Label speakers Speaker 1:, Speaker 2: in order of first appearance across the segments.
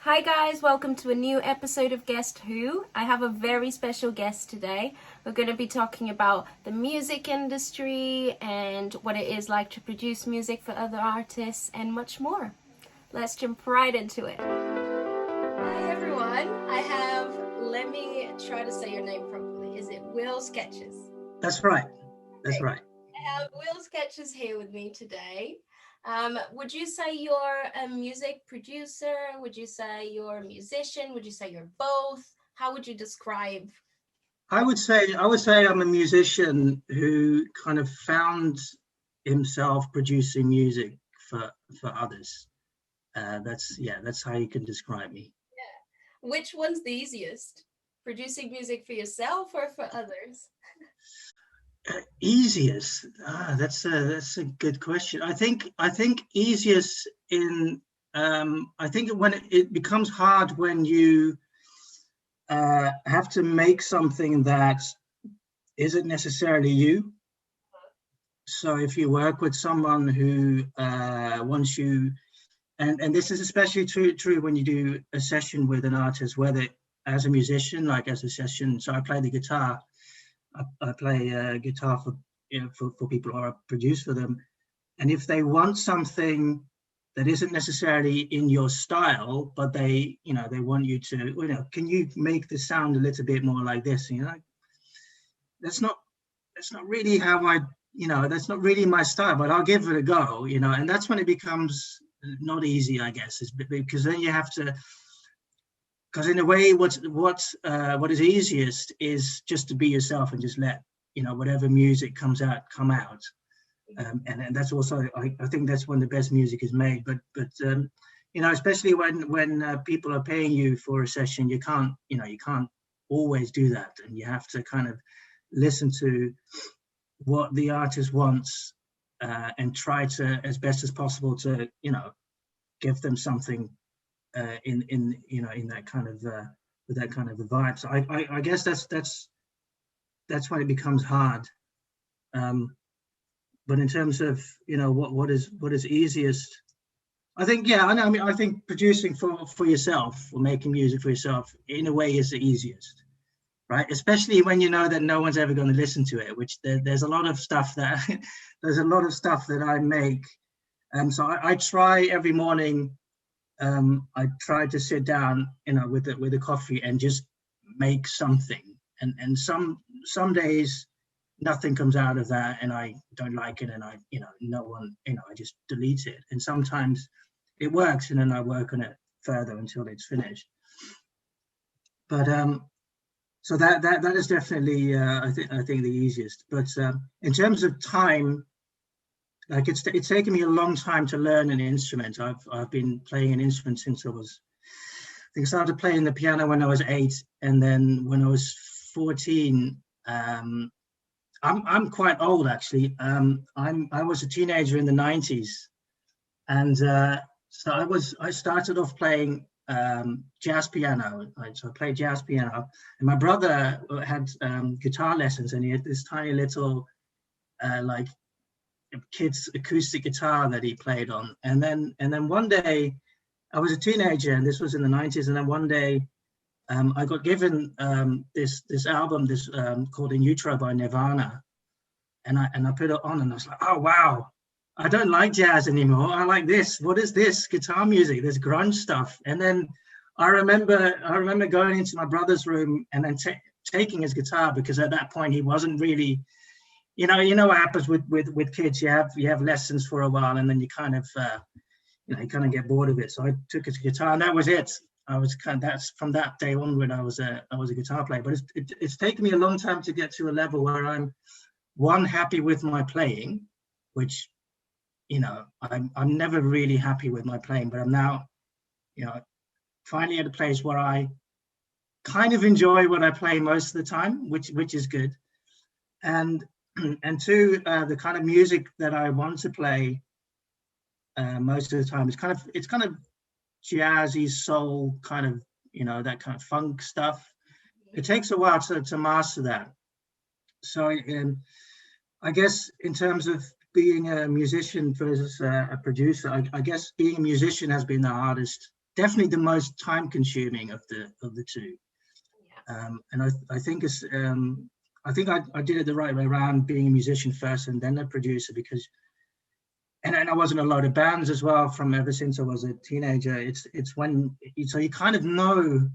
Speaker 1: Hi guys, welcome to a new episode of Guest Who. I have a very special guest today. We're going to be talking about the music industry and what it is like to produce music for other artists and much more. Let's jump right into it. Hi everyone, let me try to say your name properly. Is it Will Sketches?
Speaker 2: That's right. That's
Speaker 1: Great.
Speaker 2: right.
Speaker 1: I have Will Sketches here with me today. Would you say you're a music producer? Would you say you're a musician? Would you say you're both? How would you describe?
Speaker 2: I would say I'm a musician who kind of found himself producing music for others. That's how you can describe me.
Speaker 1: Yeah. Which one's the easiest? Producing music for yourself or for others?
Speaker 2: Easiest. That's a good question. I think easiest in I think when it becomes hard when you have to make something that isn't necessarily you. So if you work with someone who wants you, and this is especially true when you do a session with an artist, whether as a musician, like as a session. So I play the guitar. I play guitar for for people, or I produce for them. And if they want something that isn't necessarily in your style, but they want you to, can you make the sound a little bit more like this? That's not that's not really how that's not really my style, but I'll give it a go. And that's when it becomes not easy, I guess, is because then you have to, because in a way, what is easiest is just to be yourself and just let whatever music comes out come out. And that's also, I think that's when the best music is made. But especially when people are paying you for a session, you can't always do that, and you have to kind of listen to what the artist wants, and try to, as best as possible, to give them something in that kind of with that kind of a vibe. So I guess that's when it becomes hard. But in terms of what is easiest, I think, yeah, I mean, I think producing for yourself, or making music for yourself, in a way, is the easiest, right? Especially when you know that no one's ever going to listen to it, which there's a lot of stuff that there's a lot of stuff that I make. So I try every morning. I try to sit down, with a coffee, and just make something. And some days nothing comes out of that, and I don't like it, and no one, I just delete it. And sometimes it works, and then I work on it further until it's finished. But so that is definitely, I think the easiest. But in terms of time, like it's taken me a long time to learn an instrument. I've been playing an instrument since I think I started playing the piano when I was 8, and then when I was 14. I'm quite old, actually. I was a teenager in the 90s, and so I started off playing jazz piano. Right? So I played jazz piano, and my brother had guitar lessons, and he had this tiny little like kid's acoustic guitar that he played on. And then one day, I was a teenager, and this was in the 90s, and then one day I got given this album, called In Utero by Nirvana, and I put it on, and I was like, oh wow, I don't like jazz anymore. I like this. What is this guitar music? This grunge stuff. And then I remember going into my brother's room, and then taking his guitar, because at that point he wasn't really, what happens with kids. You have lessons for a while, and then you kind of get bored of it. So I took his guitar, and that was it. That's from that day onward, I was a guitar player. But it's taken me a long time to get to a level where I'm, one, happy with my playing, which I'm never really happy with my playing, but I'm now finally at a place where I kind of enjoy what I play most of the time, which is good. And two, the kind of music that I want to play most of the time is kind of jazzy soul, kind of that kind of funk stuff. It takes a while to master that. So I guess in terms of being a musician versus a producer, I guess being a musician has been the hardest definitely the most time consuming of the two.
Speaker 1: Yeah.
Speaker 2: And I think it's I think I did it the right way around, being a musician first and then a producer, because and I was in a lot of bands as well from ever since I was a teenager. It's when so you kind of know,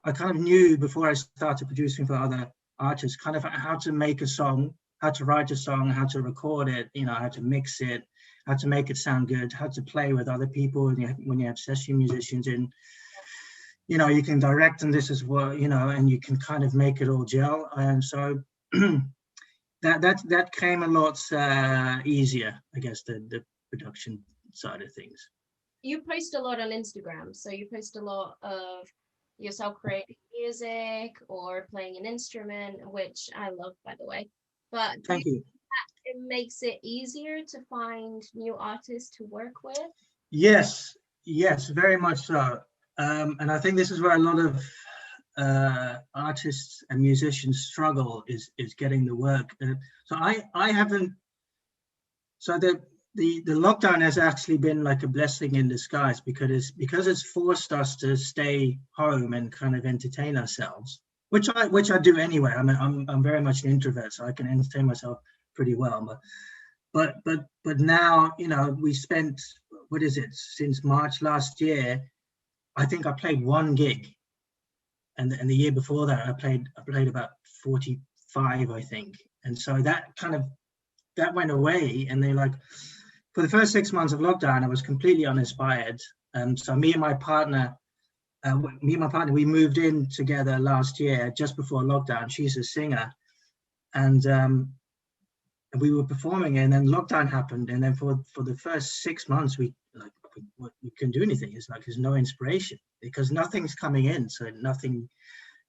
Speaker 2: I kind of knew before I started producing for other artists kind of how to make a song, how to write a song, how to record it, you know, how to mix it, how to make it sound good, how to play with other people when you have session musicians in, you know, you can direct them this as well, you know, and you can kind of make it all gel. And so that came a lot easier, I guess, the production side of things.
Speaker 1: You post a lot on Instagram, so you post a lot of yourself creating music or playing an instrument, which I love, by the way. But do you
Speaker 2: Thank you.
Speaker 1: it makes it easier to find new artists to work with?
Speaker 2: Yes, yes, very much so. And I think this is where a lot of artists and musicians struggle, is getting the work. So I haven't. So the lockdown has actually been like a blessing in disguise, because it's forced us to stay home and kind of entertain ourselves, which I do anyway. I mean, I'm very much an introvert, so I can entertain myself pretty well. But now, you know, we spent, what is it, since March last year, I think I played one gig, and the year before that I played about 45, I think. And so that went away, and they like, for the first 6 months of lockdown, I was completely uninspired. So me and my partner, we moved in together last year, just before lockdown. She's a singer, and we were performing, and then lockdown happened, and then for the first 6 months we couldn't do anything. It's like there's no inspiration because nothing's coming in, so nothing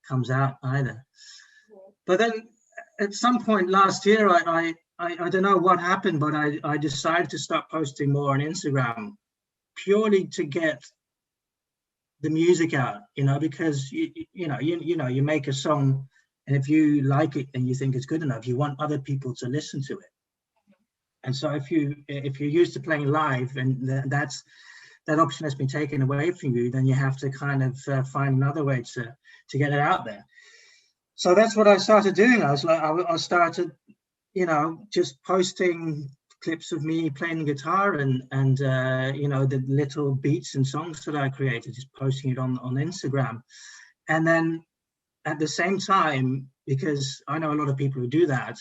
Speaker 2: comes out either. But then at some point last year, I don't know what happened, but I decided to start posting more on Instagram, purely to get the music out, you know, because you make a song, and if you like it and you think it's good enough, you want other people to listen to it. And so if you're used to playing live, and that option has been taken away from you, then you have to kind of find another way to get it out there. So that's what I started doing. I started, you know, just posting clips of me playing the guitar and you know, the little beats and songs that I created, just posting it on Instagram. And then at the same time, because I know a lot of people who do that,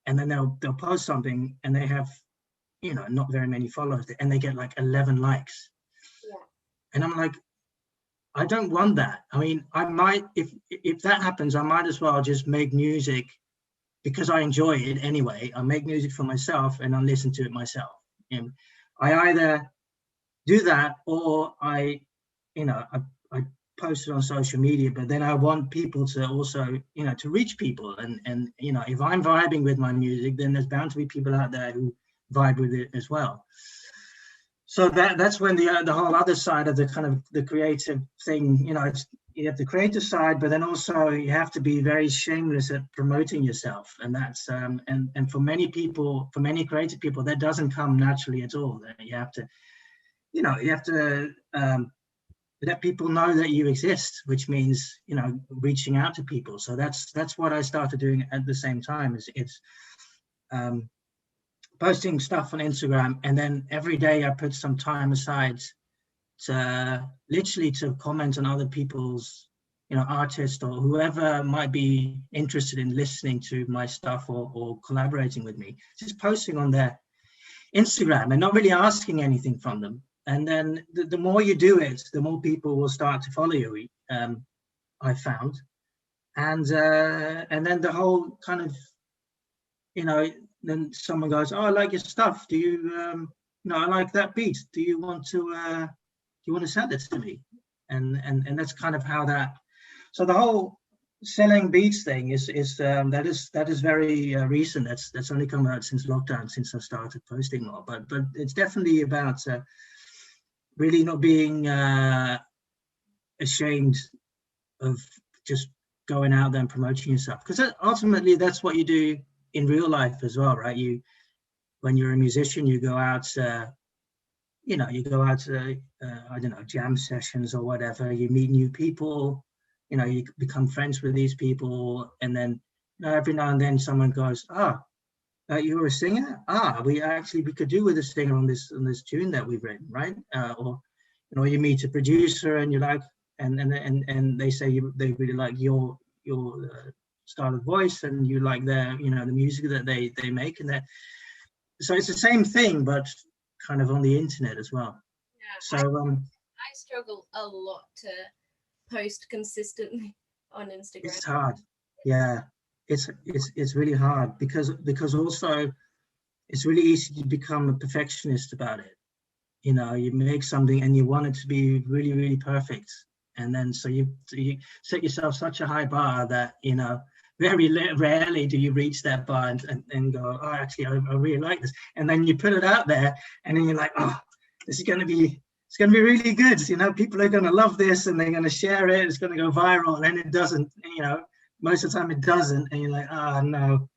Speaker 2: and then they'll post something and they have, you know, not very many followers, and they get like 11 likes.
Speaker 1: Yeah.
Speaker 2: And I'm like, I don't want that. I mean, I might, if that happens, I might as well just make music because I enjoy it anyway. I make music for myself and I listen to it myself. And I either do that, or I post it on social media, but then I want people to also, you know, to reach people. And you know, if I'm vibing with my music, then there's bound to be people out there who vibe with it as well. So that's when the whole other side of the kind of the creative thing, you know, you have the creative side, but then also you have to be very shameless at promoting yourself. And that's and for many people, for many creative people, that doesn't come naturally at all. You have to, you know, let people know that you exist, which means, you know, reaching out to people. So that's what I started doing at the same time. It's posting stuff on Instagram, and then every day I put some time aside to literally to comment on other people's, you know, artists or whoever might be interested in listening to my stuff or collaborating with me, just posting on their Instagram and not really asking anything from them. And then the more you do it, the more people will start to follow you, I found. And then the whole kind of, you know, then someone goes, oh, I like your stuff. Do you, no, I like that beat. Do you want to send it to me? And that's kind of how that, so the whole selling beats thing is that is very recent. That's only come out since lockdown, since I started posting more. But it's definitely about really not being ashamed of just going out there and promoting yourself, because ultimately that's what you do in real life as well, right? When you're a musician, you go out, you know, you go out to, I don't know, jam sessions or whatever, you meet new people, you know, you become friends with these people. And then, you know, every now and then someone goes, ah, you were a singer? Ah, we could do with a singer on this tune that we've written, right? Or, you know, you meet a producer and you're like, and they say they really like your style of voice, and you like their, you know, the music that they make, and that. So it's the same thing, but kind of on the internet as well.
Speaker 1: Yeah,
Speaker 2: So
Speaker 1: I struggle a lot to post consistently on Instagram.
Speaker 2: it's hard. Yeah, it's really hard because also it's really easy to become a perfectionist about it. You know, you make something and you want it to be really, really perfect, and then so you set yourself such a high bar that, you know, very rarely do you reach that bar and go, oh, actually, I really like this, and then you put it out there, and then you're like, oh, this is going to be it's going to be really good. You know, people are going to love this, and they're going to share it. It's going to go viral, and it doesn't. You know, most of the time it doesn't, and you're like, oh no.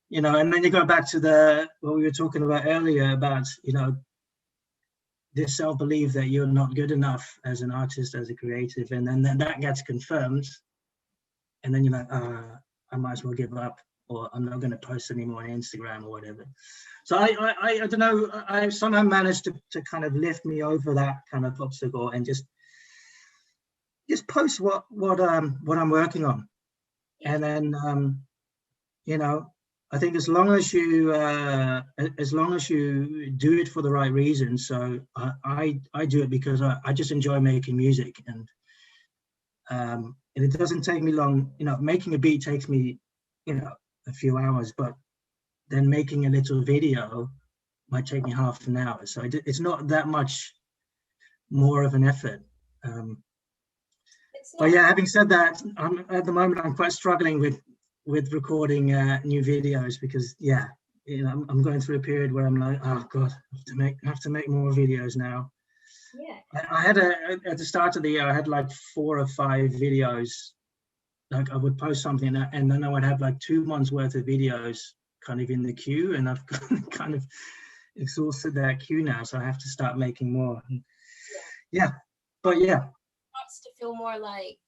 Speaker 2: You know, and then you go back to the what we were talking about earlier about, you know, this self-belief that you're not good enough as an artist, as a creative, and then that gets confirmed, and then you're like, I might as well give up, or I'm not going to post anymore on Instagram or whatever. So I don't know, I somehow managed to kind of lift me over that kind of obstacle and just post what I'm working on, and then you know, I think as long as you do it for the right reasons. So I do it because I just enjoy making music, and it doesn't take me long. You know, making a beat takes me, you know, a few hours, but then making a little video might take me half an hour. So it's not that much more of an effort. Um,
Speaker 1: It's
Speaker 2: but
Speaker 1: not.
Speaker 2: yeah, having said that, at the moment I'm quite struggling with recording new videos because, yeah, you know, I'm going through a period where I'm like, oh god, I have to make more videos now.
Speaker 1: Yeah.
Speaker 2: I had at the start of the year I had like 4 or 5 videos. Like I would post something and then I would have like 2 months worth of videos kind of in the queue, and I've kind of exhausted that queue now, so I have to start making more.
Speaker 1: Yeah.
Speaker 2: Yeah, but yeah,
Speaker 1: Starts to feel more like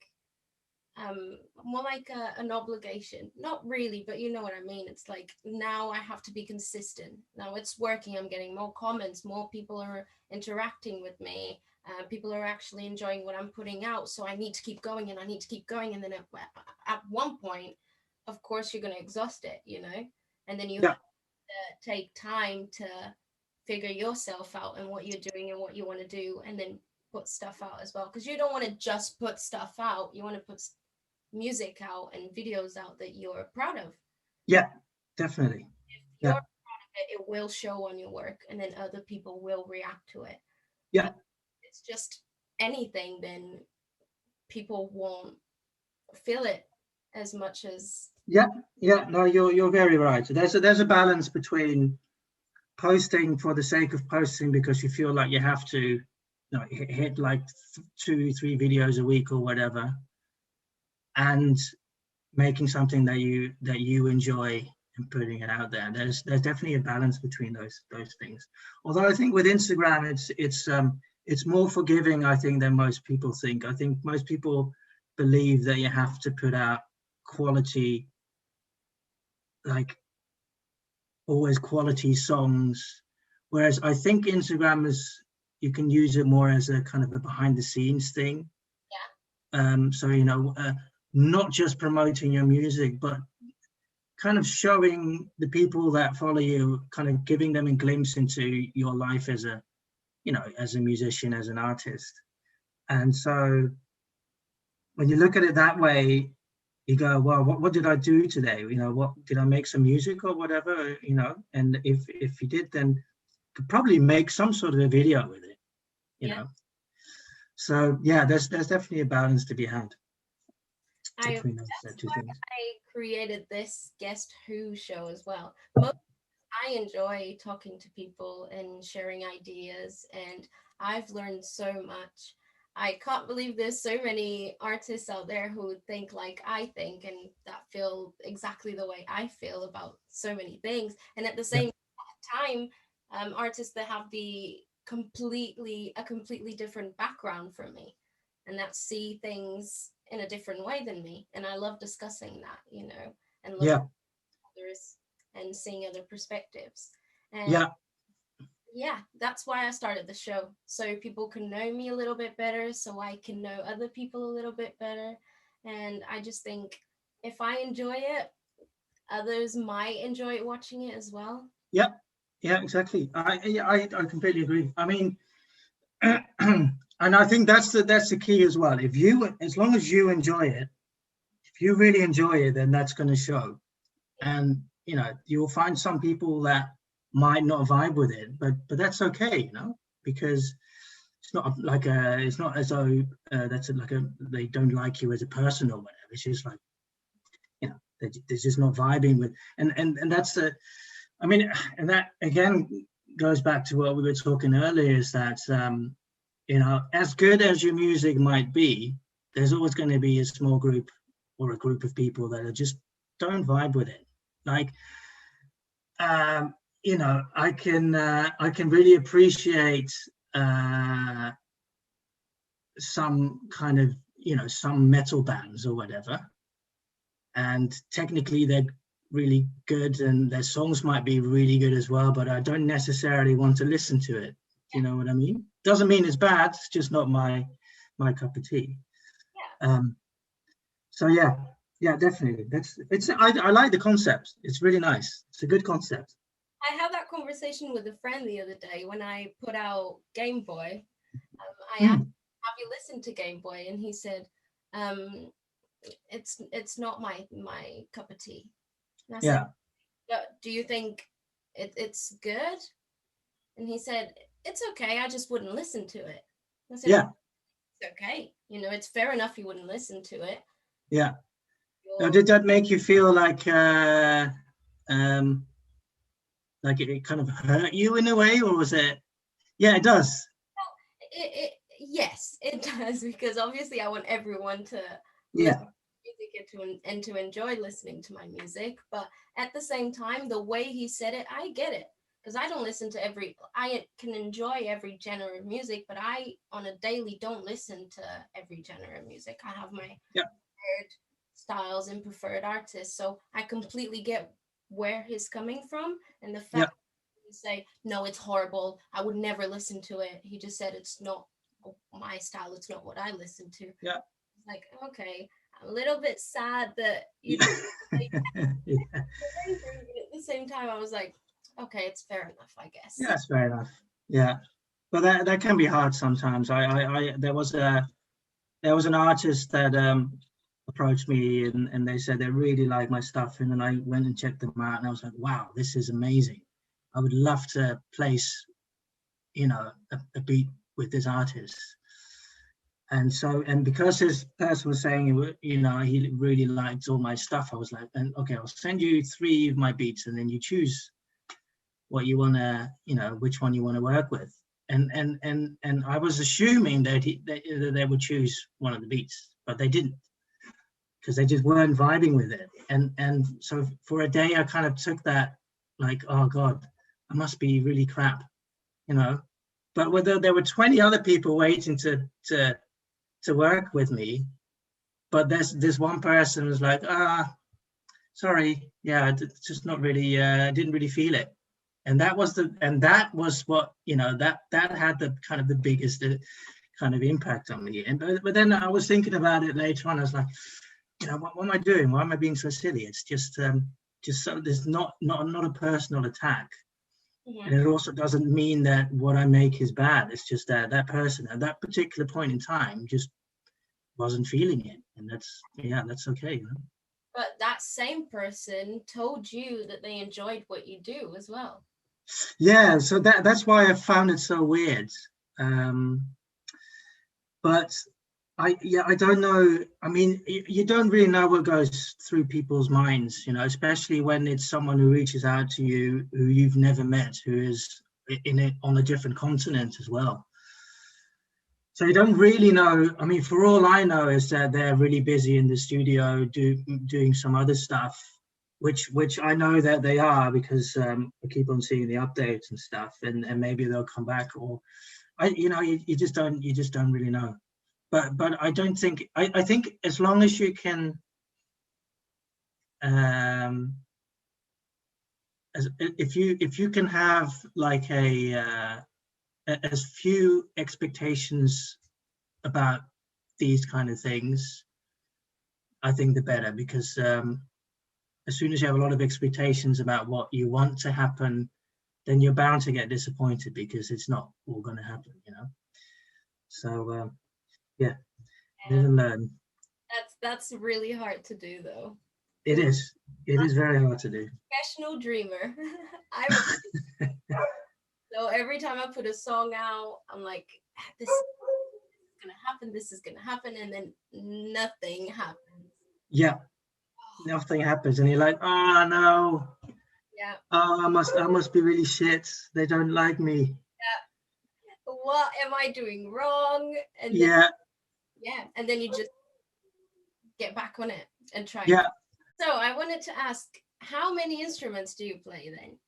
Speaker 1: an obligation. Not really, but you know what I mean. It's like now I have to be consistent. Now it's working. I'm getting more comments. More people are interacting with me. People are actually enjoying what I'm putting out. So I need to keep going, and I need to keep going. And then at one point, of course, you're going to exhaust it, you know. And then you
Speaker 2: yeah,
Speaker 1: have to take time to figure yourself out and what you're doing and what you want to do, and then put stuff out as well. Because you don't want to just put stuff out. You want to put music out and videos out that you're proud of.
Speaker 2: yeah, definitely,
Speaker 1: If you're
Speaker 2: yeah,
Speaker 1: proud of it, it will show on your work, and then other people will react to it.
Speaker 2: yeah.
Speaker 1: But if it's just anything, then people won't feel it as much as.
Speaker 2: Yeah, yeah, no, you're very right. There's a balance between posting for the sake of posting because you feel like you have to, you know, hit like 2, 3 videos a week or whatever, and making something that you enjoy and putting it out there. There's definitely a balance between those things. Although I think with Instagram, it's more forgiving, I think, than most people think. I think most people believe that you have to put out quality, like always quality songs, whereas I think Instagram is, you can use it more as a kind of a behind the scenes thing. So you know, not just promoting your music, but kind of showing the people that follow you, kind of giving them a glimpse into your life as a, you know, as a musician, as an artist. And so when you look at it that way, you go, well, what did I do today? You know, what did I make some music or whatever? You know, and if you did, then could probably make some sort of a video with it, you
Speaker 1: Yeah.
Speaker 2: know. So yeah, there's definitely a balance to be had
Speaker 1: I
Speaker 2: between those
Speaker 1: That's
Speaker 2: two
Speaker 1: why
Speaker 2: things.
Speaker 1: I created this Guest Who show as well. I enjoy talking to people and sharing ideas, and I've learned so much. I can't believe there's so many artists out there who think like I think and that feel exactly the way I feel about so many things. And at the
Speaker 2: Yeah,
Speaker 1: same time, artists that have the a completely different background from me, and that see things in a different way than me. And I love discussing that, and looking
Speaker 2: Yeah.
Speaker 1: at others and seeing other perspectives. And
Speaker 2: Yeah.
Speaker 1: yeah, that's why I started the show, so people can know me a little bit better, so I can know other people a little bit better. And I just think if I enjoy it, others might enjoy watching it as well.
Speaker 2: Yeah. Yeah, exactly. I completely agree. I mean, and I think that's the key as well. If you, as long as you enjoy it, if you really enjoy it, then that's going to show. And you'll find some people that might not vibe with it, but that's okay, because it's not as though they don't like you as a person or whatever. It's just like, they're just not vibing with, and that's the, I mean, and that again goes back to what we were talking earlier, is that as good as your music might be, there's always going to be a small group or a group of people that are just don't vibe with it. Like, I can really appreciate some kind of, some metal bands or whatever, and technically they're really good and their songs might be really good as well, but I don't necessarily want to listen to it. You know what I mean? Doesn't mean it's bad, it's just not my cup of tea. So yeah, definitely. I like the concept. It's really nice. It's a good concept.
Speaker 1: I had that conversation with a friend the other day when I put out Game Boy. I asked, have you listened to Game Boy? And he said, it's not my cup of tea. And I said, do you think it's good? And he said, it's okay, I just wouldn't listen to it. I said, it's okay. It's fair enough you wouldn't listen to it.
Speaker 2: Yeah. Now, did that make you feel like it kind of hurt you in a way, or was it? Yeah, it does.
Speaker 1: Yes, it does, because obviously I want everyone to listen to music and to enjoy listening to my music. But at the same time, the way he said it, I get it, because I don't listen to I can enjoy every genre of music, but I on a daily don't listen to every genre of music. I have my preferred styles and preferred artists, so I completely get where he's coming from. And the fact you say, no, it's horrible, I would never listen to it. He just said it's not my style, it's not what I listen to. It's like, okay, I'm a little bit sad that you at the same time I was like, okay, it's fair enough, I guess.
Speaker 2: Yeah, it's fair enough. Yeah, but that can be hard sometimes. There was an artist that approached me, and they said they really like my stuff, and then I went and checked them out, and I was like, wow, this is amazing. I would love to place a beat with this artist. And because this person was saying, he really liked all my stuff, I was like, okay, I'll send you 3 of my beats, and then you choose what you want to, which one you want to work with. And I was assuming that they would choose one of the beats, but they didn't, because they just weren't vibing with it. And so for a day, I kind of took that like, oh God, I must be really crap, But whether there were 20 other people waiting to work with me, but this one person was like, sorry, yeah, it's just not really, I didn't really feel it. And that was what, that had the kind of the biggest kind of impact on me. But then I was thinking about it later on. I was like, what am I doing? Why am I being so silly? It's just so there's not a personal attack. And it also doesn't mean that what I make is bad. It's just that person at that particular point in time just wasn't feeling it, and that's okay.
Speaker 1: But that same person told you that they enjoyed what you do as well.
Speaker 2: Yeah, so that's why I found it so weird. But I don't know. I mean, you don't really know what goes through people's minds, especially when it's someone who reaches out to you who you've never met, who is on a different continent as well. So you don't really know. I mean, for all I know is that they're really busy in the studio doing some other stuff. which I know that they are, because I keep on seeing the updates and stuff, and maybe they'll come back, or you just don't really know. But I don't think, I think as long as you can, if you can have like as few expectations about these kind of things, I think the better, because as soon as you have a lot of expectations about what you want to happen, then you're bound to get disappointed, because it's not all going to happen, So yeah, live and learn.
Speaker 1: That's really hard to do, though.
Speaker 2: It is. It is very hard to do.
Speaker 1: Professional dreamer. So every time I put a song out, I'm like, this is gonna happen, this is gonna happen, and then nothing happens.
Speaker 2: Yeah, nothing happens, and you're like, oh no.
Speaker 1: Yeah.
Speaker 2: Oh, I must be really shit. They don't like me.
Speaker 1: Yeah. What am I doing wrong? And
Speaker 2: then,
Speaker 1: and then you just get back on it and try.
Speaker 2: Yeah.
Speaker 1: So I wanted to ask, how many instruments do you play then?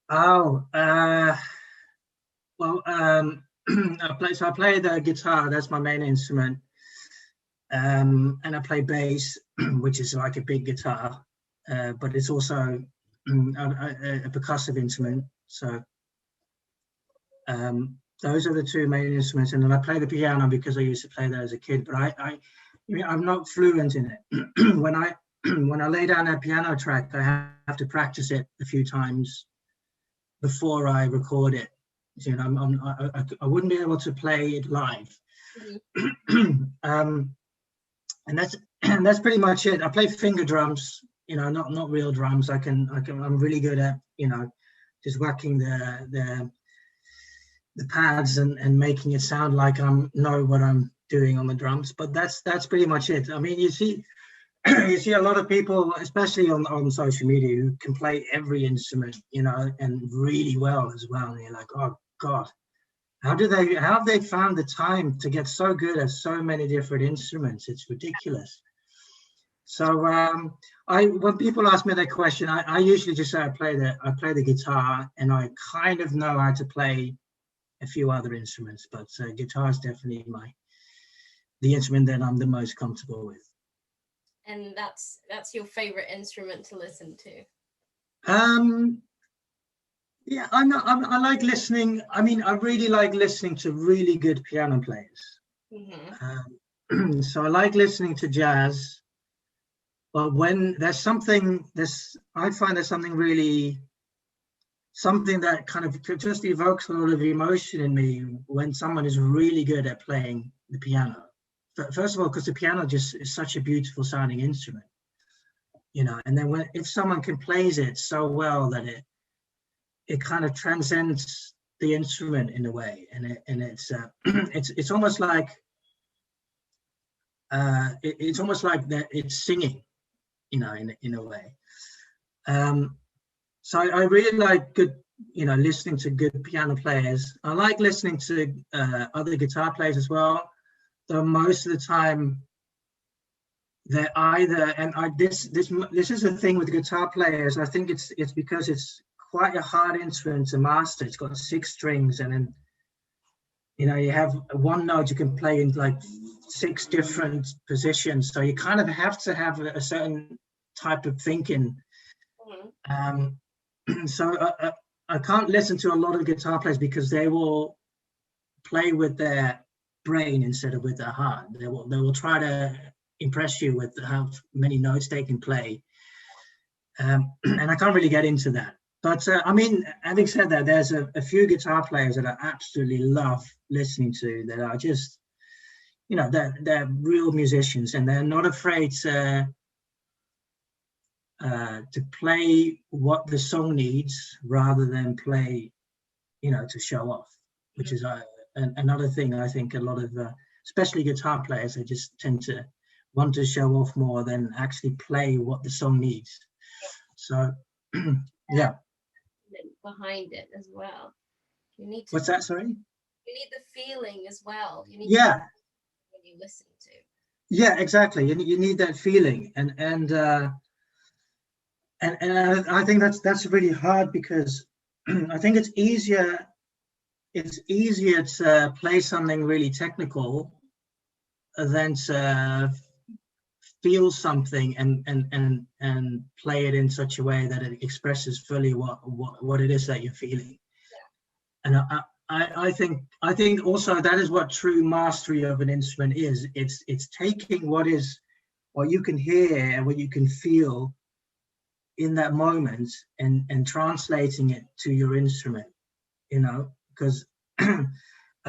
Speaker 2: Oh, well, I play the guitar. That's my main instrument. And I play bass, which is like a big guitar, but it's also a percussive instrument. So those are the two main instruments. And then I play the piano because I used to play that as a kid, but I'm not fluent in it. When I lay down a piano track, I have to practice it a few times before I record it. I wouldn't be able to play it live. Mm-hmm. And that's pretty much it. I play finger drums, not real drums. I'm really good at, just whacking the pads and making it sound like I know what I'm doing on the drums. But that's pretty much it. I mean, you see a lot of people, especially on social media, who can play every instrument, and really well as well. And you're like, oh God, how have they found the time to get so good at so many different instruments? It's ridiculous. So when people ask me that question, I usually just say I play the guitar, and I kind of know how to play a few other instruments, but guitar is definitely the instrument that I'm the most comfortable with.
Speaker 1: And that's your favorite instrument to listen to?
Speaker 2: Yeah, I like listening. I mean, I really like listening to really good piano players. Mm-hmm. So I like listening to jazz, but when I find there's something that kind of just evokes a lot of emotion in me when someone is really good at playing the piano. First of all, because the piano just is such a beautiful sounding instrument, and then if someone can plays it so well that it kind of transcends the instrument in a way, and it's almost like that it's singing, in a way. So I really like good, listening to good piano players. I like listening to other guitar players as well, though most of the time they're either, and this is the thing with guitar players. I think it's because it's quite a hard instrument to master. It's got 6 strings, and then you have one note you can play in like 6 different positions. So you kind of have to have a certain type of thinking. So I can't listen to a lot of guitar players because they will play with their brain instead of with their heart. They will try to impress you with how many notes they can play, and I can't really get into that. But I mean, having said that, there's a few guitar players that I absolutely love listening to, that are just, they're real musicians, and they're not afraid to play what the song needs rather than play, to show off, which is another thing. I think a lot of, especially guitar players, they just tend to want to show off more than actually play what the song needs. So, yeah.
Speaker 1: Behind it as well. You need to.
Speaker 2: What's that? Sorry.
Speaker 1: You need the feeling as well. You need.
Speaker 2: Yeah.
Speaker 1: When you listen to.
Speaker 2: Yeah, exactly. You need that feeling, and and I think that's really hard, because I think it's easier to play something really technical than to feel something and play it in such a way that it expresses fully what it is that you're feeling. And I think also that is what true mastery of an instrument is. It's taking what you can hear and what you can feel in that moment and translating it to your instrument, because a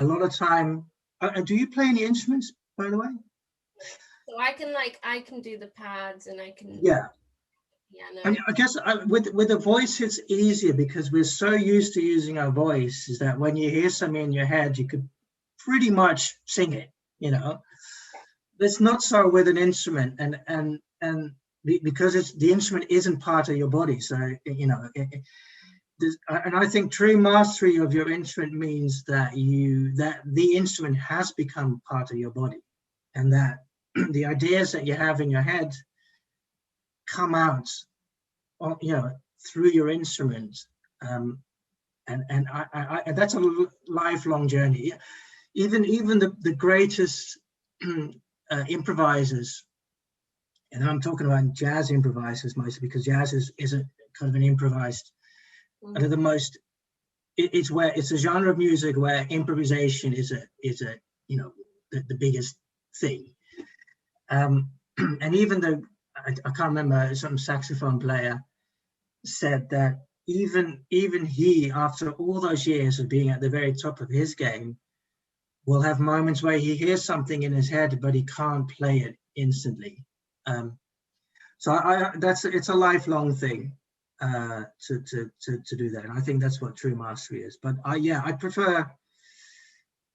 Speaker 2: lot of time. Do you play any instruments, by the way?
Speaker 1: So I can do the pads, and I can
Speaker 2: Yeah.
Speaker 1: piano.
Speaker 2: And I guess with the voice, it's easier because we're so used to using our voice, is that when you hear something in your head, you could pretty much sing it, It's not so with an instrument, and because the instrument isn't part of your body. So, and I think true mastery of your instrument means that the instrument has become part of your body, and that the ideas that you have in your head come out, through your instrument. And that's a lifelong journey. Even the greatest improvisers, and I'm talking about jazz improvisers mostly, because jazz is a kind of an improvised, the most. It's a genre of music where improvisation is a the biggest thing. And even though I can't remember, some saxophone player said that even he, after all those years of being at the very top of his game, will have moments where he hears something in his head, but he can't play it instantly. So it's a lifelong thing to do that, and I think that's what true mastery is. But I prefer,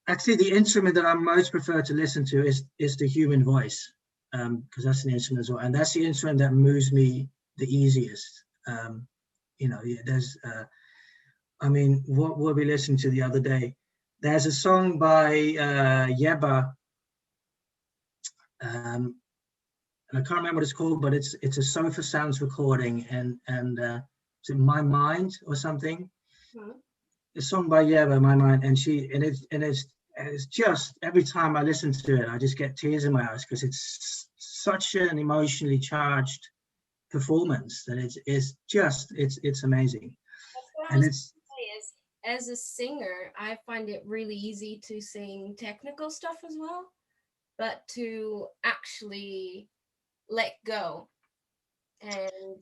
Speaker 2: actually, the instrument that I most prefer to listen to is the human voice, because that's an instrument as well, and that's the instrument that moves me the easiest. There's, what were we listening to the other day? There's a song by Yeba, and I can't remember what it's called, but it's a Sofa Sounds recording, and is it My Mind or something? A song by Yeba, My Mind, and it's just, every time I listen to it, I just get tears in my eyes, because it's such an emotionally charged performance that it's amazing. And it's,
Speaker 1: as a singer, I find it really easy to sing technical stuff as well, but to actually let go and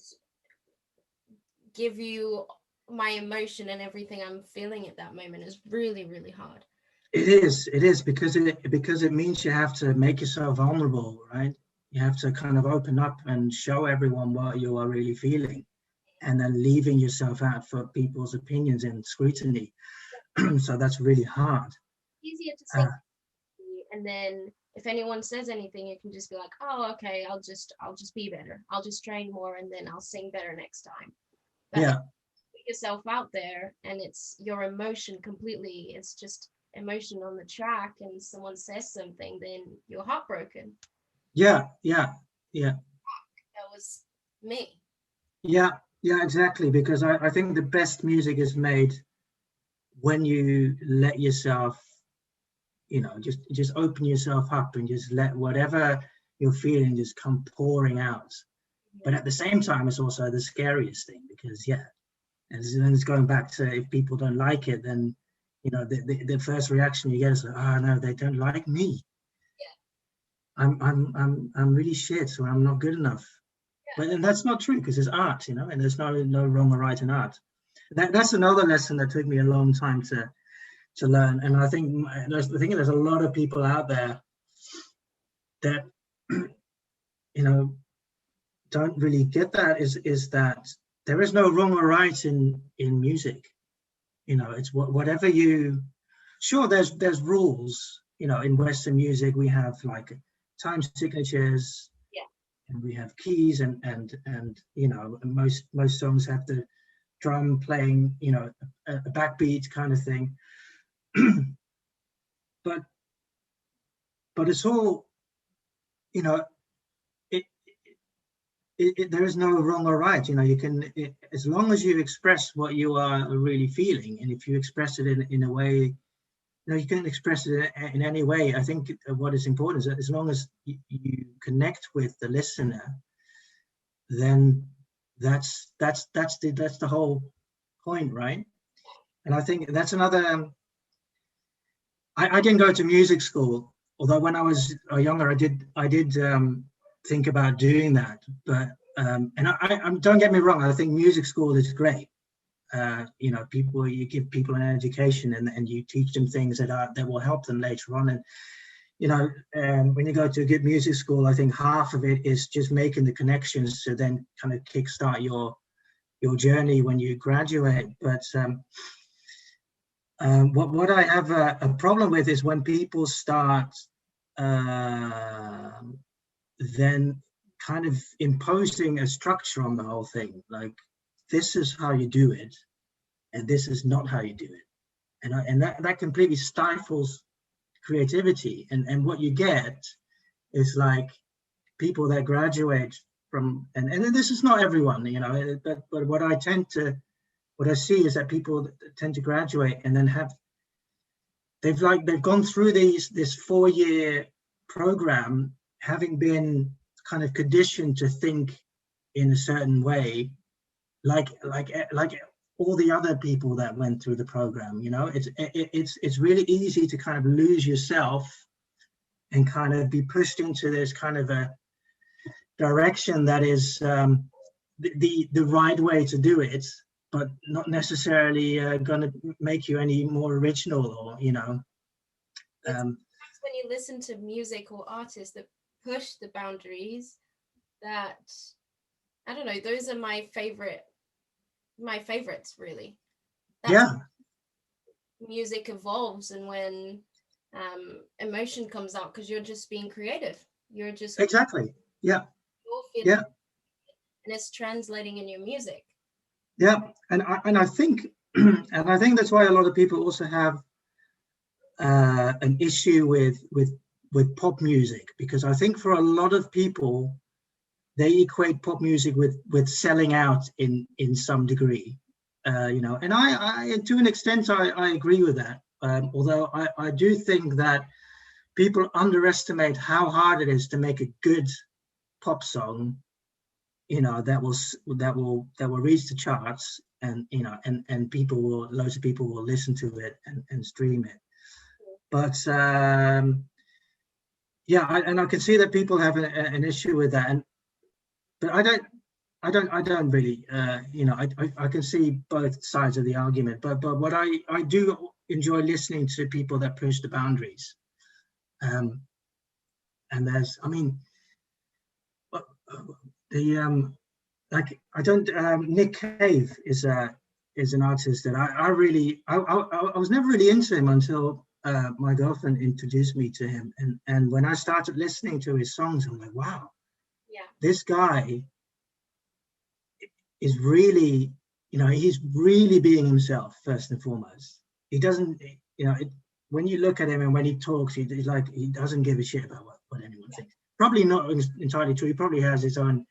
Speaker 1: give you my emotion and everything I'm feeling at that moment is really, really hard.
Speaker 2: It is because it means you have to make yourself vulnerable, right? You have to kind of open up and show everyone what you are really feeling, and then leaving yourself out for people's opinions and scrutiny. So that's really hard.
Speaker 1: Easier to sing, and then if anyone says anything, you can just be like, "Oh, okay, I'll just be better. I'll just train more, and then I'll sing better next time." But
Speaker 2: yeah,
Speaker 1: put yourself out there, and it's your emotion completely. It's just emotion on the track, and someone says something, then you're heartbroken.
Speaker 2: yeah.
Speaker 1: That was me.
Speaker 2: Yeah, exactly. Because I think the best music is made when you let yourself, just open yourself up and just let whatever you're feeling just come pouring out. But at the same time, it's also the scariest thing, because and then it's going back to, if people don't like it, then the first reaction you get is like, oh no, they don't like me. I'm really shit, or I'm not good enough. But and that's not true, because it's art, and there's no wrong or right in art. That's another lesson that took me a long time to learn. And I think there's a lot of people out there that don't really get that, is that there is no wrong or right in music. It's whatever you. Sure, there's rules. In Western music we have like time signatures, and we have keys, and most songs have the drum playing, a backbeat kind of thing. but it's all, it there is no wrong or right. You know, you can, as long as you express what you are really feeling, and if you express it in a way, you know, you can express it in any way. I think what is important is that as long as you connect with the listener, then that's the whole point, right? And I think that's another. I didn't go to music school, although when I was younger, I did think about doing that. But and I don't get me wrong, I think music school is great. You know, you give people an education, and you teach them things that will help them later on. And you know, when you go to a good music school, I think half of it is just making the connections to then kind of kickstart your journey when you graduate. But what I have a problem with is when people start then kind of imposing a structure on the whole thing, like this is how you do it, and this is not how you do it, and that completely stifles creativity. And what you get is like people that graduate from, and this is not everyone, you know, but what I see is that people tend to graduate and then they've gone through this 4-year program, having been kind of conditioned to think in a certain way, like all the other people that went through the program. You know, it's really easy to kind of lose yourself and kind of be pushed into this kind of a direction that is the right way to do it, but not necessarily going to make you any more original, or you know.
Speaker 1: It's when you listen to music or artists that push the boundaries, that I don't know, those are my favorites really. That's
Speaker 2: Yeah,
Speaker 1: music evolves, and when emotion comes out, because you're just being creative, you're just
Speaker 2: exactly. Yeah,
Speaker 1: you're feeling,
Speaker 2: yeah,
Speaker 1: and it's translating in your music.
Speaker 2: yeah. And I think and I think that's why a lot of people also have an issue with pop music, because I think for a lot of people they equate pop music with selling out in some degree, you know. And I to an extent I agree with that, although I do think that people underestimate how hard it is to make a good pop song, you know, that will reach the charts, and you know, and loads of people will listen to it and stream it. But yeah, I can see that people have an issue with that, but I don't really, you know, I can see both sides of the argument. But what I do enjoy listening to people that push the boundaries. And there's, I mean, the like I don't. Nick Cave is an artist that I was never really into him until my girlfriend introduced me to him, and when I started listening to his songs, I'm like, wow,
Speaker 1: Yeah.
Speaker 2: this guy is really, you know, he's really being himself first and foremost. He doesn't, you know, when you look at him and when he talks, he's like, he doesn't give a shit about what anyone thinks. Probably not entirely true. He probably has his own.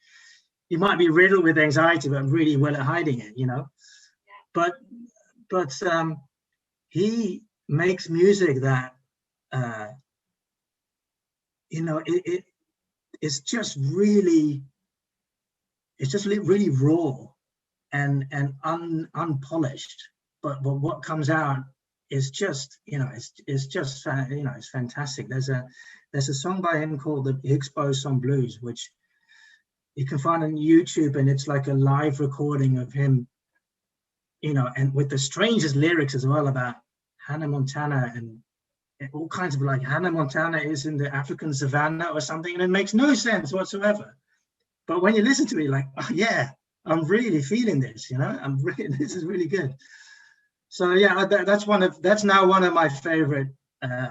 Speaker 2: He might be riddled with anxiety, but really well at hiding it, you know. But he makes music that you know, it's just really raw and unpolished. But what comes out is just, you know, it's just you know, it's fantastic. There's a song by him called the Higgs Boson Blues, which you can find on YouTube, and it's like a live recording of him, you know, and with the strangest lyrics as well about Hannah Montana and all kinds of, like, Hannah Montana is in the African savannah or something, and it makes no sense whatsoever. But when you listen to it, you're like, oh yeah, I'm really feeling this, you know, this is really good. So yeah, that's now one of my favorite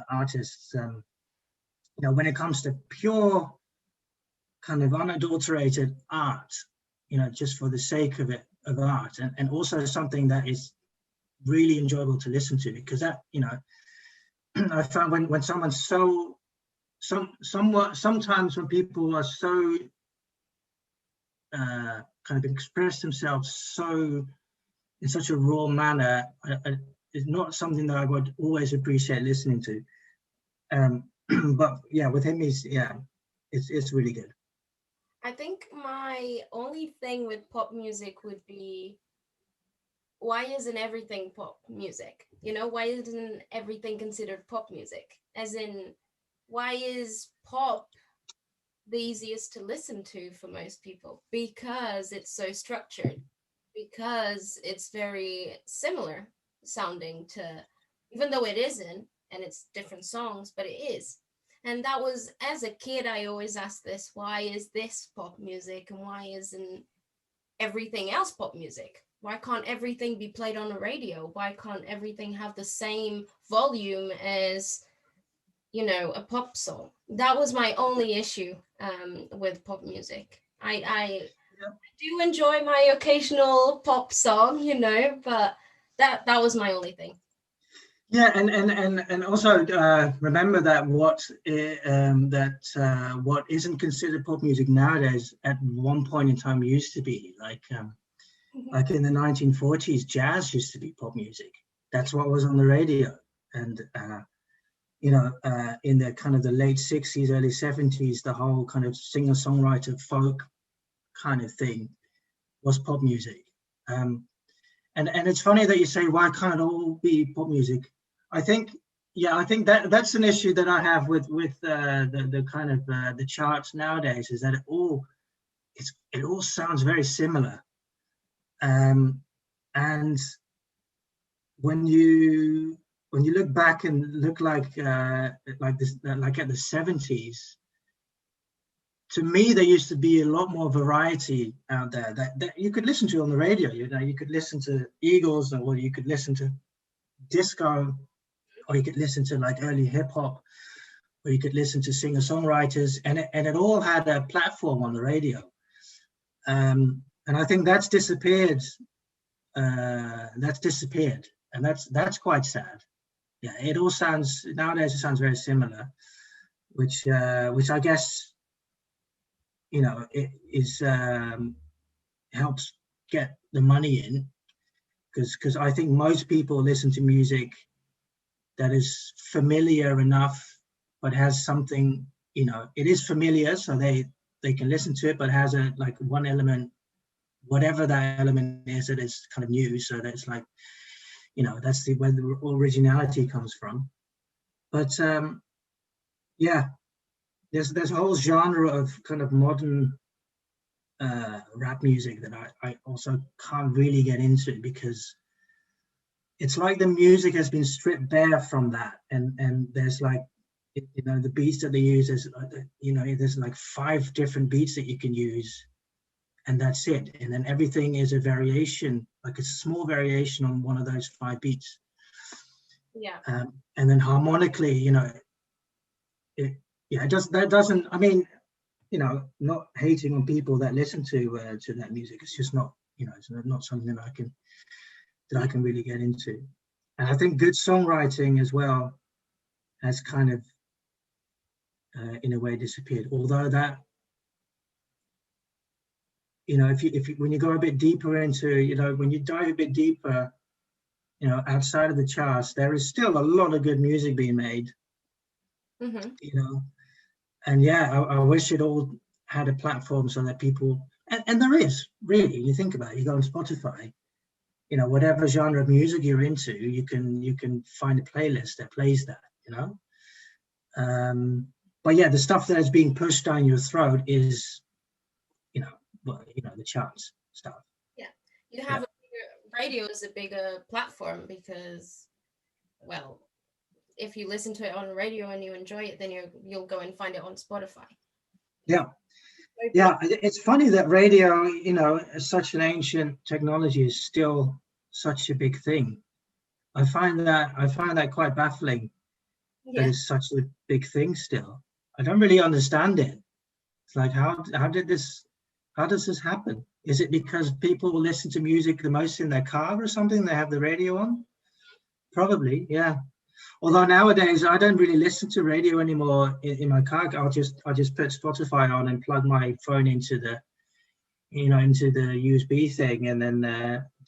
Speaker 2: artists. You know, when it comes to pure kind of unadulterated art, you know, just for the sake of it, of art, and also something that is really enjoyable to listen to, because that, you know, I found when someone's sometimes when people are so kind of express themselves in such a raw manner. It's not something that I would always appreciate listening to. But yeah, with him, it's really good.
Speaker 1: I think my only thing with pop music would be, why isn't everything pop music? You know, why isn't everything considered pop music? As in, why is pop the easiest to listen to for most people? Because it's so structured, because it's very similar sounding to, even though it isn't, and it's different songs, but it is. And that was, as a kid, I always asked this, why is this pop music and why isn't everything else pop music? Why can't everything be played on the radio? Why can't everything have the same volume as, you know, a pop song? That was my only issue with pop music. I do enjoy my occasional pop song, you know, but that was my only thing.
Speaker 2: Yeah, and also remember that what isn't considered pop music nowadays at one point in time used to be like in the 1940s, jazz used to be pop music. That's what was on the radio, and in the kind of the late 60s, early 70s, the whole kind of singer-songwriter folk kind of thing was pop music. And it's funny that you say, why can't it all be pop music? I think that's an issue that I have with the kind of the charts nowadays, is that it all sounds very similar. And when you look back and look like this, like at the 70s, to me, there used to be a lot more variety out there that you could listen to on the radio. You could listen to Eagles, or you could listen to disco, or you could listen to like early hip hop, or you could listen to singer-songwriters, and it all had a platform on the radio. And I think that's disappeared. And that's quite sad. Yeah, it all sounds nowadays. It sounds very similar, which I guess, it is helps get the money in, because I think most people listen to music that is familiar enough, but has something, it is familiar, so they can listen to it, but has a like one element, whatever that element is, that is kind of new, so that's like, that's where the originality comes from. But yeah, there's a whole genre of kind of modern rap music that I also can't really get into, because it's like the music has been stripped bare from that, and there's like, the beats that they use is, there's like 5 different beats that you can use, and that's it. And then everything is a variation, like a small variation on one of those 5 beats.
Speaker 1: Yeah.
Speaker 2: And then harmonically, that doesn't. I mean, not hating on people that listen to that music. It's just not, it's not something that I can really get into. And I think good songwriting as well has kind of, in a way, disappeared. Although that, if you when you go a bit deeper into, when you dive a bit deeper, outside of the charts, there is still a lot of good music being made.
Speaker 1: Mm-hmm.
Speaker 2: And yeah, I wish it all had a platform so that people, and there is, really, you think about it, you go on Spotify, whatever genre of music you're into, you can find a playlist that plays that, but yeah, the stuff that is being pushed down your throat is, the charts stuff.
Speaker 1: Yeah, you have radio is a bigger platform, because, well, if you listen to it on radio and you enjoy it, then you'll go and find it on Spotify.
Speaker 2: Yeah. It's funny that radio, such an ancient technology, is still such a big thing. I find that quite baffling. That is such a big thing still. I don't really understand it. It's like, how does this happen? Is it because people will listen to music the most in their car or something? They have the radio on? Probably, yeah. Although nowadays I don't really listen to radio anymore in my car. I'll just put Spotify on and plug my phone into the into the USB thing and then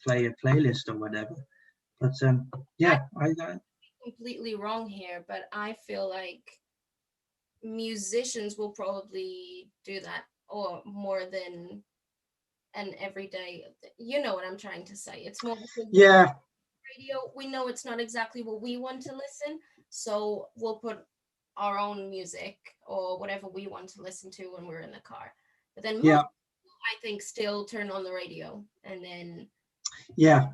Speaker 2: play a playlist or whatever. But yeah, I
Speaker 1: completely wrong here, but I feel like musicians will probably do that or more than an everyday. You know what I'm trying to say. It's more because
Speaker 2: yeah,
Speaker 1: radio, we know it's not exactly what we want to listen, so we'll put our own music or whatever we want to listen to when we're in the car. But then most
Speaker 2: yeah,
Speaker 1: people, I think, still turn on the radio and then
Speaker 2: yeah.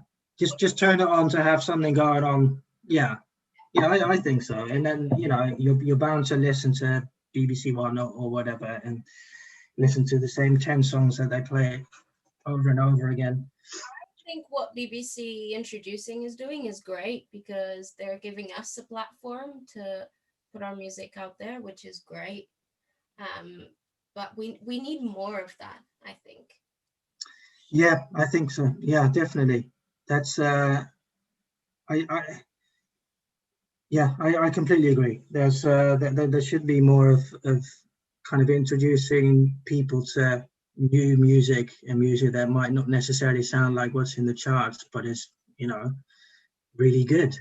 Speaker 2: Just turn it on to have something going on. Yeah, yeah, I think so. And then you're bound to listen to BBC One or whatever, and listen to the same 10 songs that they play over and over again.
Speaker 1: I think what BBC introducing is doing is great because they're giving us a platform to put our music out there, which is great. But we need more of that, I think.
Speaker 2: Yeah, I think so. Yeah, definitely. That's I completely agree. There should be more of kind of introducing people to new music and music that might not necessarily sound like what's in the charts, but is really good.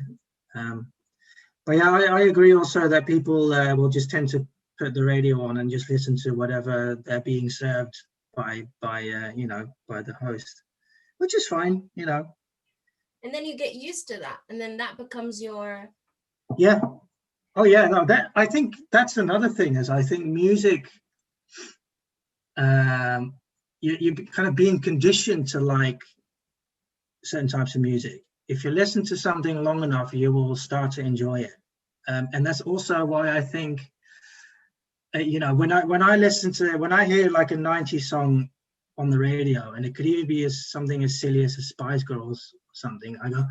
Speaker 2: But yeah, I agree also that people will just tend to put the radio on and just listen to whatever they're being served by the host, which is fine.
Speaker 1: And then you get used to that, and then that becomes your
Speaker 2: Yeah. Oh yeah. No, that I think that's another thing is I think music. You kind of being conditioned to like certain types of music. If you listen to something long enough, you will start to enjoy it. And that's also why I think, when I hear like a 90s song on the radio, and it could even be something as silly as a Spice Girls or something, I go,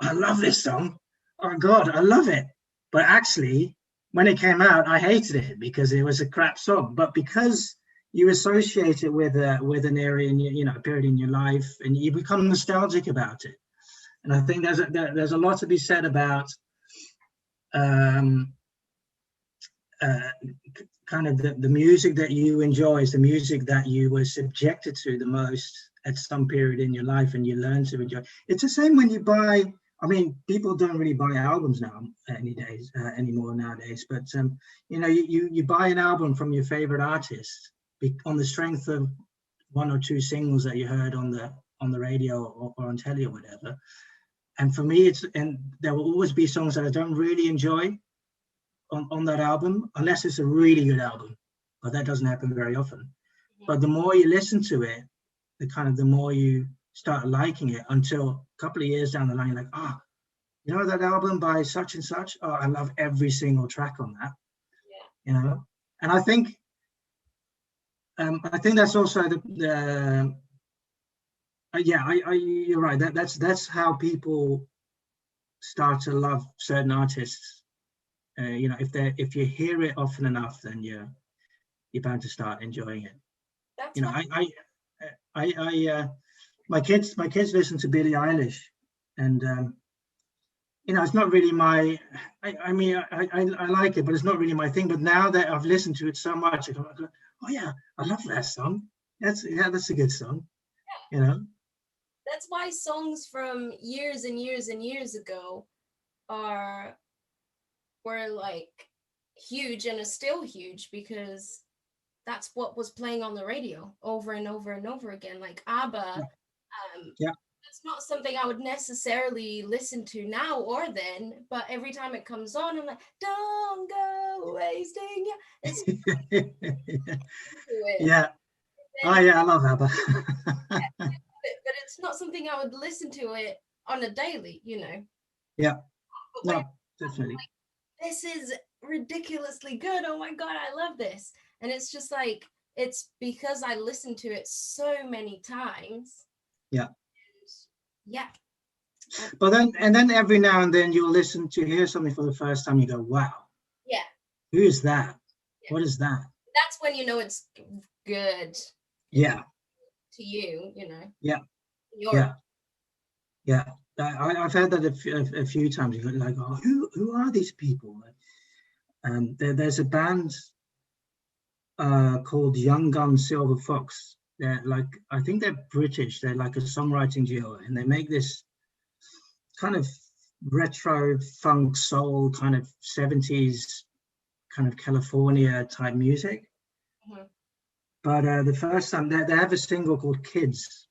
Speaker 2: I love this song. Oh God, I love it. But actually, when it came out, I hated it because it was a crap song. But because you associate it with an area in a period in your life, and you become nostalgic about it. And I think there's a lot to be said about kind of the music that you enjoy is the music that you were subjected to the most at some period in your life, and you learn to enjoy. It's the same when you buy. I mean, people don't really buy albums now anymore nowadays. But you buy an album from your favorite artist on the strength of one or two singles that you heard on the radio or on telly or whatever. And for me, there will always be songs that I don't really enjoy on that album, unless it's a really good album. But that doesn't happen very often.
Speaker 1: Mm-hmm.
Speaker 2: But the more you listen to it, the more you start liking it, until a couple of years down the line, like, that album by such and such. Oh, I love every single track on that.
Speaker 1: Yeah.
Speaker 2: And I think that's also the you're right. That's how people start to love certain artists. If you hear it often enough, then you're bound to start enjoying it.
Speaker 1: That's
Speaker 2: my kids listen to Billie Eilish, and it's not really my. I mean, I like it, but it's not really my thing. But now that I've listened to it so much, I go, oh yeah, I love that song. That's a good song.
Speaker 1: That's why songs from years and years and years ago were like huge and are still huge, because that's what was playing on the radio over and over and over again. Like ABBA, it's not something I would necessarily listen to now or then, but every time it comes on, I'm like, don't go wasting your.
Speaker 2: Yeah. Oh yeah, I love ABBA.
Speaker 1: But it's not something I would listen to it on a daily,
Speaker 2: Yeah. No, definitely.
Speaker 1: This is ridiculously good. Oh my God, I love this. And it's just like, it's because I listened to it so many times.
Speaker 2: Yeah.
Speaker 1: Yeah.
Speaker 2: But then every now and then you'll hear something for the first time, you go, wow.
Speaker 1: Yeah.
Speaker 2: Who is that? Yeah. What is that?
Speaker 1: That's when you know it's good.
Speaker 2: Yeah.
Speaker 1: To you,
Speaker 2: Yeah. Yeah. I've heard that a few times. You're like, oh, who are these people? There's a band called Young Gun Silver Fox, they're like, I think they're British. They're like a songwriting duo, and they make this kind of retro funk soul kind of 70s kind of California type music.
Speaker 1: Mhm.
Speaker 2: But the first time they have a single called Kids.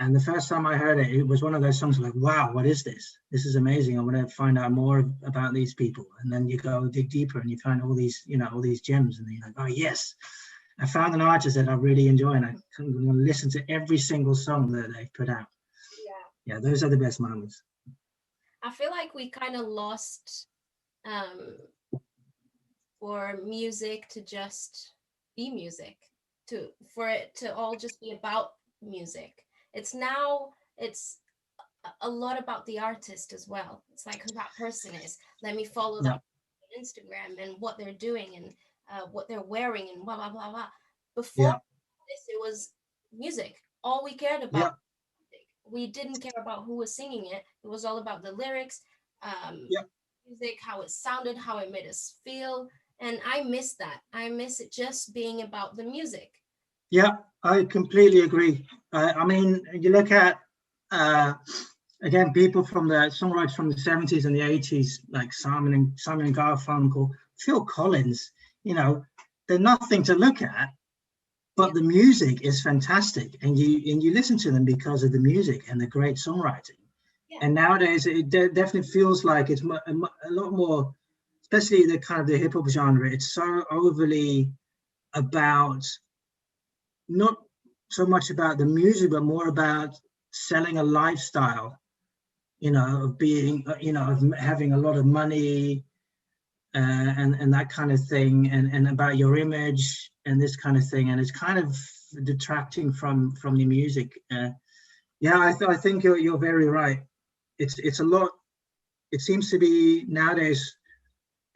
Speaker 2: And the first time I heard it, it was one of those songs like, wow, what is this? This is amazing. I want to find out more about these people. And then you go dig deeper and you find all these, all these gems. And then you're like, oh, yes, I found an artist that I really enjoy. And I'm going to listen to every single song that they put out. Yeah, those are the best moments.
Speaker 1: I feel like we kind of lost for music to just be music, for it to all just be about music. It's a lot about the artist as well. It's like who that person is. Let me follow that on Instagram and what they're doing and what they're wearing and blah blah blah blah. Before this, it was music. All we cared about. We didn't care about who was singing it. It was all about the lyrics, music, how it sounded, how it made us feel. And I miss that. I miss it just being about the music.
Speaker 2: Yeah, I completely agree. I mean, you look at, again, people from the songwriters from the 70s and the 80s, like Simon and Garfunkel, Phil Collins, they're nothing to look at. But the music is fantastic, and you listen to them because of the music and the great songwriting. Yeah. And nowadays, it definitely feels like it's a lot more, especially the kind of the hip hop genre. It's so overly about, not so much about the music, but more about selling a lifestyle. Of being, of having a lot of money. And that kind of thing, and about your image and this kind of thing, and it's kind of detracting from the music. I think you're very right. It's a lot. It seems to be nowadays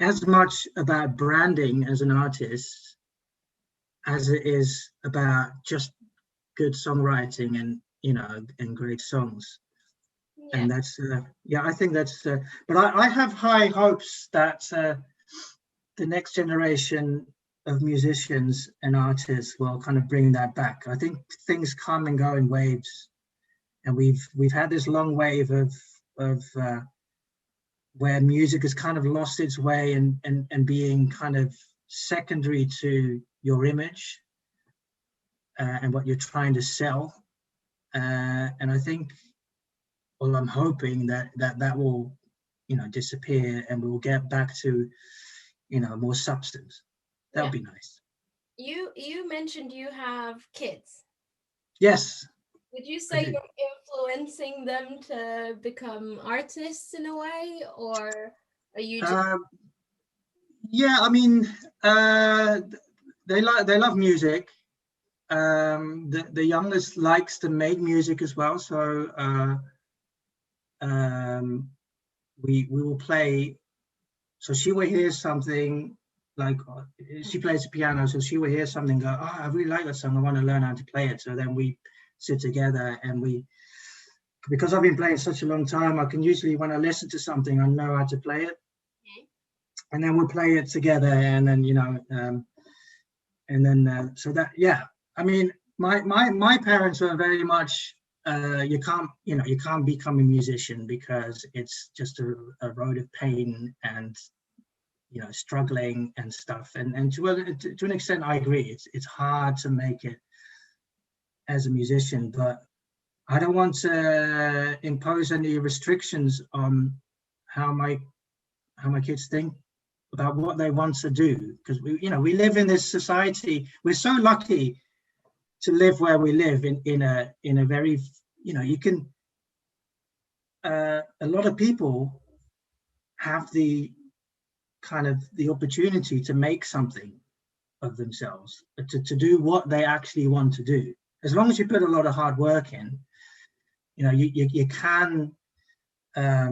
Speaker 2: as much about branding as an artist as it is about just good songwriting and great songs. Yeah. And that's I think that's but I have high hopes that the next generation of musicians and artists will kind of bring that back. I think things come and go in waves, and we've had this long wave of where music has kind of lost its way and being kind of secondary to your image and what you're trying to sell, and I think, well, I'm hoping that will, disappear, and we'll get back to, more substance. That would be nice.
Speaker 1: You mentioned you have kids.
Speaker 2: Yes.
Speaker 1: Would you say you're influencing them to become artists in a way, or are you just...
Speaker 2: Yeah, I mean, they love music. The youngest likes to make music as well, so we will play. So she will hear something, like she plays the piano, so she will hear something, go, oh, I really like that song, I want to learn how to play it. So then we sit together, and because I've been playing such a long time, I can usually, when I listen to something, I know how to play it. And then we'll play it together, and then so that, I mean, my parents were very much, you can't become a musician because it's just a road of pain and struggling and stuff, and to an extent I agree. It's hard to make it as a musician, but I don't want to impose any restrictions on how my kids think about what they want to do, because we live in this society. We're so lucky to live where we live in a very, you can, a lot of people have the kind of the opportunity to make something of themselves, to do what they actually want to do. As long as you put a lot of hard work in, you can, there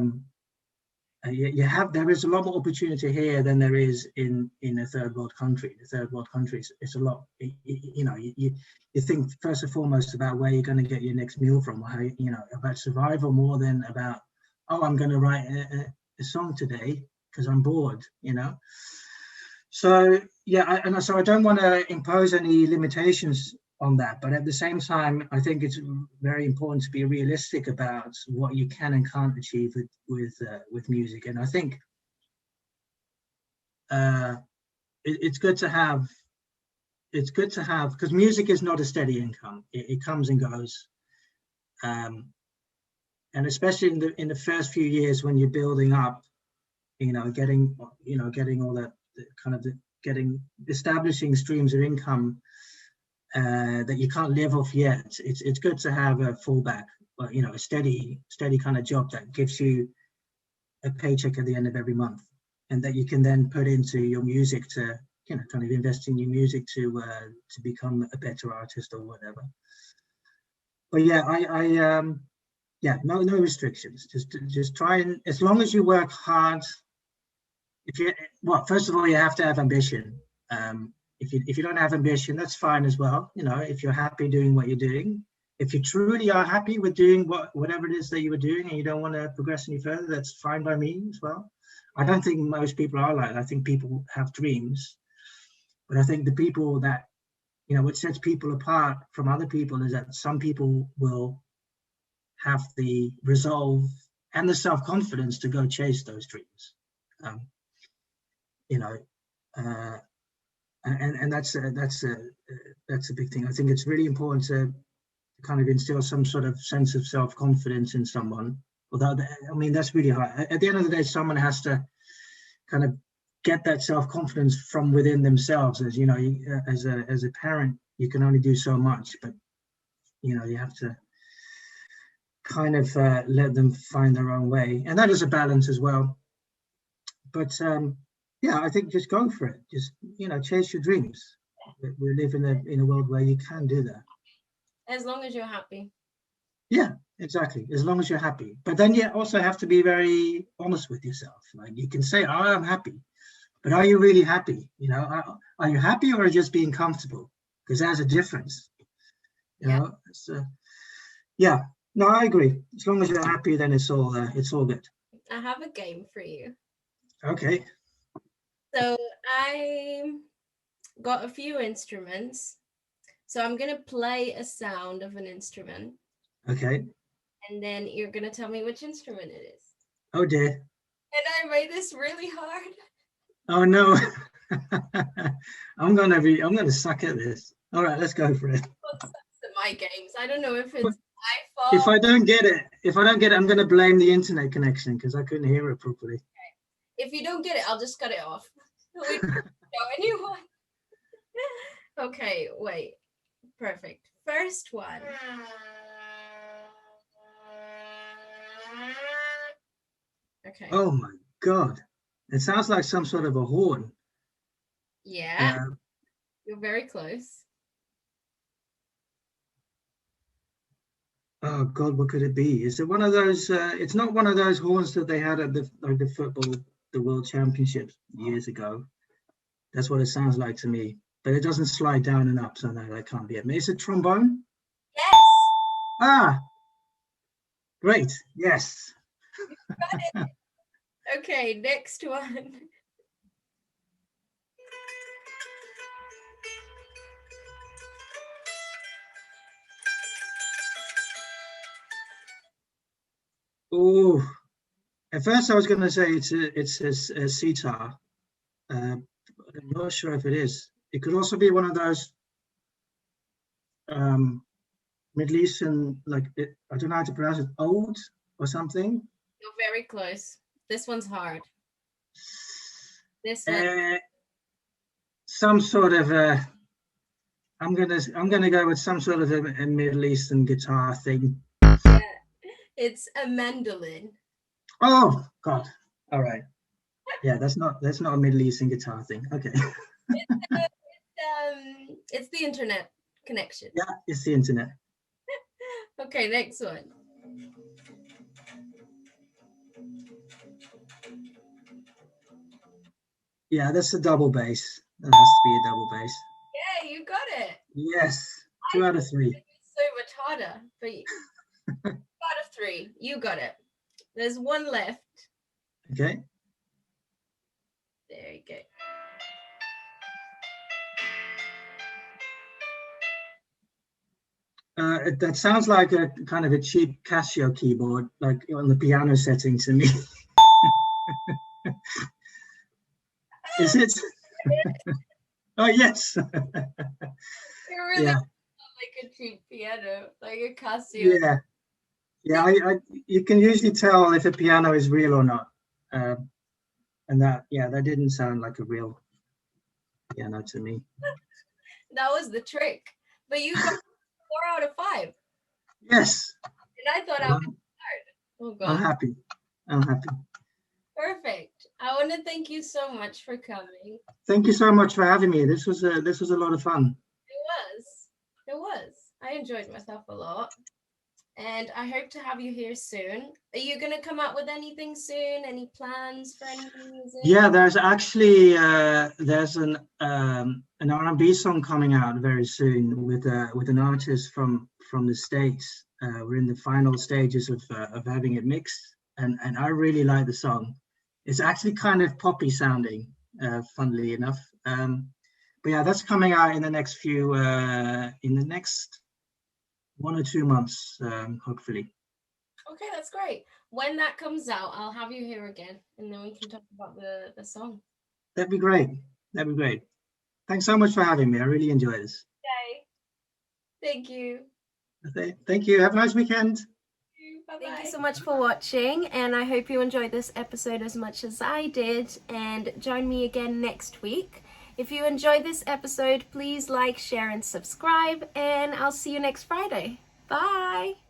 Speaker 2: is a lot more opportunity here than there is in a third world country. The third world countries, it's a lot, you think first and foremost about where you're going to get your next meal from, or how, about survival, more than about, oh, I'm going to write a song today because I'm bored, So so I don't want to impose any limitations on that. But at the same time, I think it's very important to be realistic about what you can and can't achieve with music. And I think it's good to have. It's good to have, because music is not a steady income. It comes and goes, and especially in the first few years when you're building up, getting all that kind of getting establishing streams of income that you can't live off yet. It's good to have a fallback, a steady kind of job that gives you a paycheck at the end of every month, and that you can then put into your music to kind of invest in your music to become a better artist or whatever. But yeah, no restrictions. Just try, and as long as you work hard. First of all, you have to have ambition. If you don't have ambition, that's fine as well. If you're happy doing what you're doing, if you truly are happy with doing whatever it is that you were doing and you don't want to progress any further, that's fine by me as well. I don't think most people are like that. I think people have dreams, but I think the people that, what sets people apart from other people is that some people will have the resolve and the self-confidence to go chase those dreams. And that's a big thing. I think it's really important to kind of instill some sort of sense of self-confidence in someone. Although, that's really hard. At the end of the day, someone has to kind of get that self-confidence from within themselves. As as a parent, you can only do so much, but you have to kind of let them find their own way, and that is a balance as well. But I think just go for it. Just chase your dreams. We live in a world where you can do that.
Speaker 1: As long as you're happy.
Speaker 2: Yeah, exactly. As long as you're happy. But then you also have to be very honest with yourself. Like, you can say, "Oh, I'm happy," but are you really happy? Are you happy, or are you just being comfortable? Because there's a difference. Yeah. No, I agree. As long as you're happy, then it's all good.
Speaker 1: I have a game for you.
Speaker 2: Okay.
Speaker 1: So I got a few instruments. So I'm going to play a sound of an instrument.
Speaker 2: Okay.
Speaker 1: And then you're going to tell me which instrument it is.
Speaker 2: Oh dear.
Speaker 1: And I made this really hard.
Speaker 2: Oh no. I'm gonna suck at this. All right, let's go for it.
Speaker 1: My games. I don't know if it's my fault.
Speaker 2: If I don't get it, I'm gonna blame the internet connection because I couldn't hear it properly.
Speaker 1: Okay. If you don't get it, I'll just cut it off. We don't show anyone. Okay, wait. Perfect. First one. Okay.
Speaker 2: Oh my God. It sounds like some sort of a horn.
Speaker 1: Yeah. You're very close.
Speaker 2: Oh God, what could it be? Is it one of those? It's not one of those horns that they had at the football, the World Championships years ago. That's what it sounds like to me. But it doesn't slide down and up, so no, that can't be it. Is it trombone?
Speaker 1: Yes.
Speaker 2: Ah, great. Yes.
Speaker 1: You got it. Okay, next one.
Speaker 2: Oh, at first I was going to say it's a sitar. I'm not sure if it is. It could also be one of those Middle Eastern, I don't know how to pronounce it, oud or something.
Speaker 1: You're very close. This one's hard. This one.
Speaker 2: Some sort of I'm gonna go with some sort of a Middle Eastern guitar thing.
Speaker 1: Yeah, it's a mandolin.
Speaker 2: Oh God! All right. Yeah, that's not a Middle Eastern guitar thing. Okay.
Speaker 1: It's the internet connection.
Speaker 2: Yeah, it's the internet.
Speaker 1: Okay, next one.
Speaker 2: Yeah, that's a double bass. That has to be a double bass.
Speaker 1: Yeah, you got it.
Speaker 2: Yes, 2 out of 3.
Speaker 1: So much harder, but 2 out of 3, you got it. There's one left.
Speaker 2: Okay.
Speaker 1: There you go.
Speaker 2: That sounds like a kind of a cheap Casio keyboard, like on the piano setting to me. Is it? Oh, yes.
Speaker 1: It really
Speaker 2: Yeah,
Speaker 1: sounds like a cheap piano, like a Casio.
Speaker 2: yeah, yeah. You can usually tell if a piano is real or not. And that didn't sound like a real piano to me.
Speaker 1: That was the trick. But you got 4 out of 5.
Speaker 2: Yes,
Speaker 1: And I thought I was
Speaker 2: I'm,
Speaker 1: hard. Oh
Speaker 2: I'm
Speaker 1: God.
Speaker 2: happy. I'm happy.
Speaker 1: Perfect. I want to thank you so much for coming.
Speaker 2: Thank you so much for having me. This was a lot of fun.
Speaker 1: It was. It was. I enjoyed myself a lot. And I hope to have you here soon. Are you going to come out with anything soon? Any plans for any music?
Speaker 2: Yeah, there's actually there's an R&B song coming out very soon with an artist from the States. We're in the final stages of having it mixed, and I really like the song. It's actually kind of poppy sounding, funnily enough. But yeah, that's coming out in the next 1 or 2 months, hopefully.
Speaker 1: Okay, that's great. When that comes out, I'll have you here again, and then we can talk about the song.
Speaker 2: That'd be great. That'd be great. Thanks so much for having me. I really enjoyed this.
Speaker 1: Okay. Thank you.
Speaker 2: Okay, thank you. Have a nice weekend.
Speaker 1: Bye-bye.
Speaker 3: Thank you so much for watching, and I hope you enjoyed this episode as much as I did, and join me again next week. If you enjoyed this episode, please like, share, and subscribe, and I'll see you next Friday. Bye!